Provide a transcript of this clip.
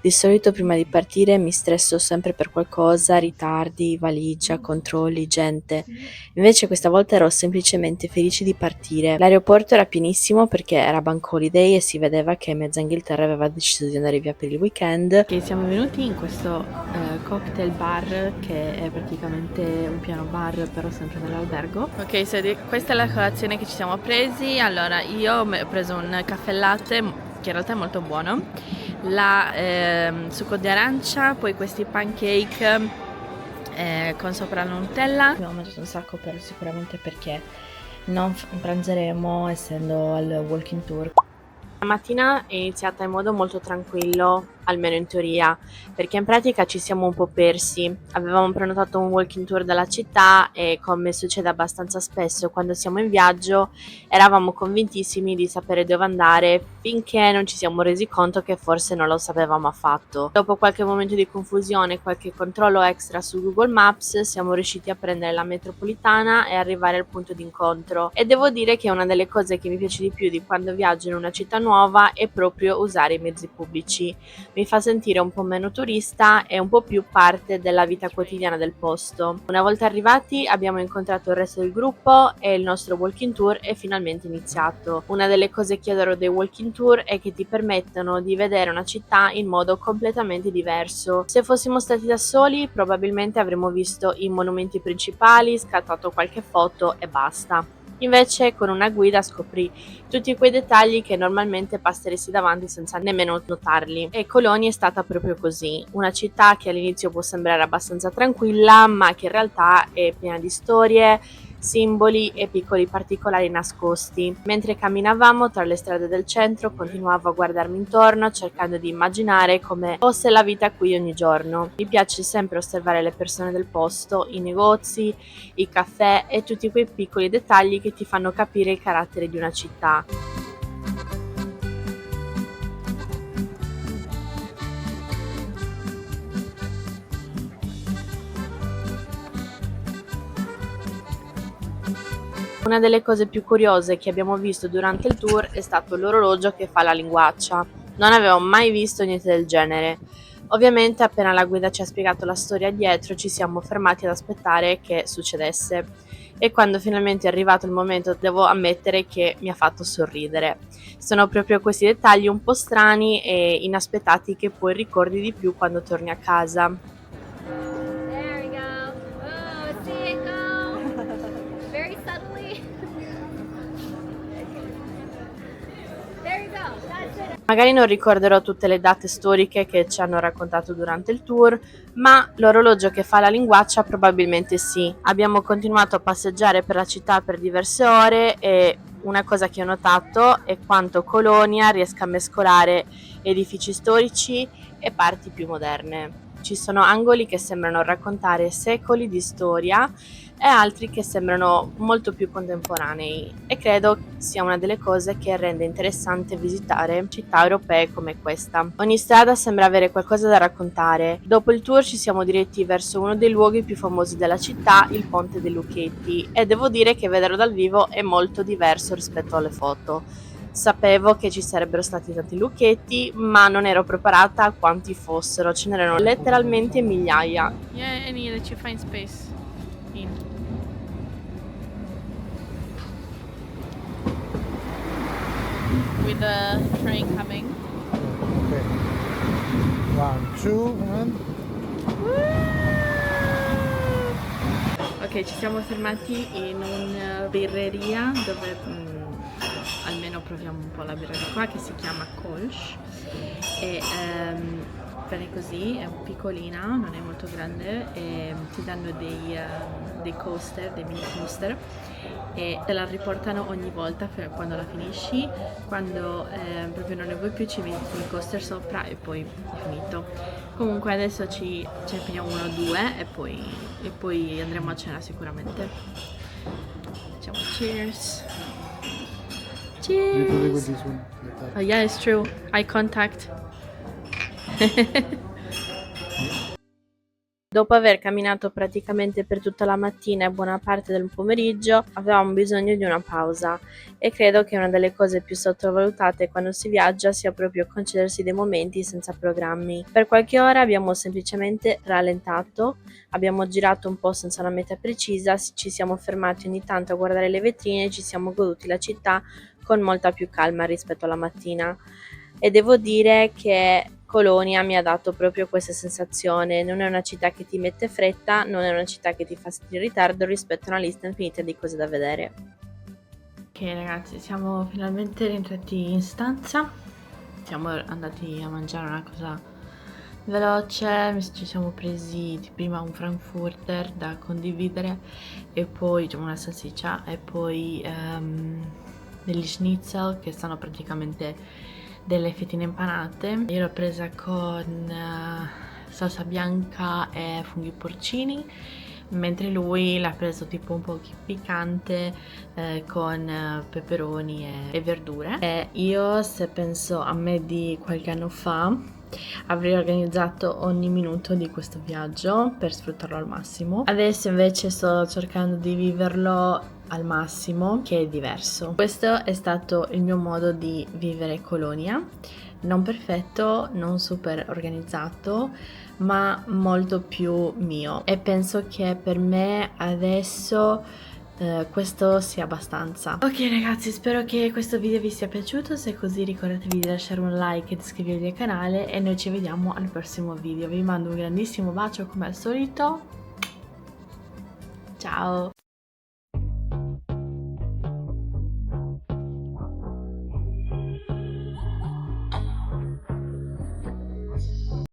Di solito prima di partire mi stresso sempre per qualcosa, ritardi, valigia, controlli, gente. Invece questa volta ero semplicemente felice di partire. L'aeroporto era pienissimo perché era Bank Holiday e si vedeva che mezza Inghilterra aveva deciso di andare via per il weekend. Ok, siamo venuti in questo cocktail bar che è praticamente un piano bar però sempre nell'albergo. Ok, questa è la colazione che ci siamo presi. Allora, io ho preso un caffè latte che in realtà è molto buono, succo di arancia, poi questi pancake con sopra la Nutella. Abbiamo mangiato un sacco, però sicuramente perché non pranzeremo essendo al walking tour. La mattina è iniziata in modo molto tranquillo, almeno in teoria, perché in pratica ci siamo un po' persi. Avevamo prenotato un walking tour dalla città e, come succede abbastanza spesso quando siamo in viaggio, eravamo convintissimi di sapere dove andare finché non ci siamo resi conto che forse non lo sapevamo affatto. Dopo qualche momento di confusione e qualche controllo extra su Google Maps, siamo riusciti a prendere la metropolitana e arrivare al punto d'incontro. E devo dire che una delle cose che mi piace di più di quando viaggio in una città nuova è proprio usare i mezzi pubblici. Mi fa sentire un po' meno turista e un po' più parte della vita quotidiana del posto. Una volta arrivati abbiamo incontrato il resto del gruppo e il nostro walking tour è finalmente iniziato. Una delle cose che adoro dei walking tour è che ti permettono di vedere una città in modo completamente diverso. Se fossimo stati da soli probabilmente avremmo visto i monumenti principali, scattato qualche foto e basta. Invece con una guida scopri tutti quei dettagli che normalmente passeresti davanti senza nemmeno notarli. E Colonia è stata proprio così, una città che all'inizio può sembrare abbastanza tranquilla, ma che in realtà è piena di storie, simboli e piccoli particolari nascosti. Mentre camminavamo tra le strade del centro, continuavo a guardarmi intorno cercando di immaginare come fosse la vita qui ogni giorno. Mi piace sempre osservare le persone del posto, i negozi, i caffè e tutti quei piccoli dettagli che ti fanno capire il carattere di una città. Una delle cose più curiose che abbiamo visto durante il tour è stato l'orologio che fa la linguaccia. Non avevo mai visto niente del genere. Ovviamente appena la guida ci ha spiegato la storia dietro ci siamo fermati ad aspettare che succedesse e quando finalmente è arrivato il momento devo ammettere che mi ha fatto sorridere. Sono proprio questi dettagli un po' strani e inaspettati che poi ricordi di più quando torni a casa. There we go. Oh, see it go. Very subtly. There you go. That's it. Magari non ricorderò tutte le date storiche che ci hanno raccontato durante il tour, ma l'orologio che fa la linguaccia probabilmente sì. Abbiamo continuato a passeggiare per la città per diverse ore e una cosa che ho notato è quanto Colonia riesca a mescolare edifici storici e parti più moderne. Ci sono angoli che sembrano raccontare secoli di storia e altri che sembrano molto più contemporanei e credo sia una delle cose che rende interessante visitare città europee come questa. Ogni strada sembra avere qualcosa da raccontare. Dopo il tour ci siamo diretti verso uno dei luoghi più famosi della città, il Ponte dei Lucchetti, e devo dire che vederlo dal vivo è molto diverso rispetto alle foto. Sapevo che ci sarebbero stati tanti lucchetti, ma non ero preparata a quanti fossero, ce n'erano letteralmente migliaia. Yeah, any that you find space in. With the train coming. Okay. One, two, and Ok, ci siamo fermati in una birreria dove almeno proviamo un po' la birra di qua che si chiama Kolsch e bene così, è piccolina, non è molto grande e ti danno dei coaster, dei mini coaster e te la riportano ogni volta quando la finisci, quando proprio non ne vuoi più ci metti il coaster sopra e poi è finito. Comunque adesso ce ne prendiamo uno o due e poi andremo a cena sicuramente. Facciamo cheers! literally with Cheers! this one. Oh yeah, it's true. Eye contact. Dopo aver camminato praticamente per tutta la mattina e buona parte del pomeriggio, avevamo bisogno di una pausa e credo che una delle cose più sottovalutate quando si viaggia sia proprio concedersi dei momenti senza programmi. Per qualche ora abbiamo semplicemente rallentato, abbiamo girato un po' senza una meta precisa, ci siamo fermati ogni tanto a guardare le vetrine e ci siamo goduti la città con molta più calma rispetto alla mattina. E devo dire che Colonia mi ha dato proprio questa sensazione, non è una città che ti mette fretta, non è una città che ti fa sentire in ritardo rispetto a una lista infinita di cose da vedere. Ok ragazzi, siamo finalmente rientrati in stanza, siamo andati a mangiare una cosa veloce, ci siamo presi prima un frankfurter da condividere e poi una salsiccia e poi degli schnitzel che sono praticamente delle fettine impanate. Io l'ho presa con salsa bianca e funghi porcini, mentre lui l'ha preso tipo un po' piccante con peperoni e verdure. E io, se penso a me di qualche anno fa, avrei organizzato ogni minuto di questo viaggio per sfruttarlo al massimo. Adesso invece sto cercando di viverlo al massimo, che è diverso. Questo è stato il mio modo di vivere Colonia, non perfetto, non super organizzato, ma molto più mio, e penso che per me adesso questo sia abbastanza. Ok ragazzi, spero che questo video vi sia piaciuto, se è così ricordatevi di lasciare un like e di iscrivervi al canale e noi ci vediamo al prossimo video. Vi mando un grandissimo bacio come al solito, ciao!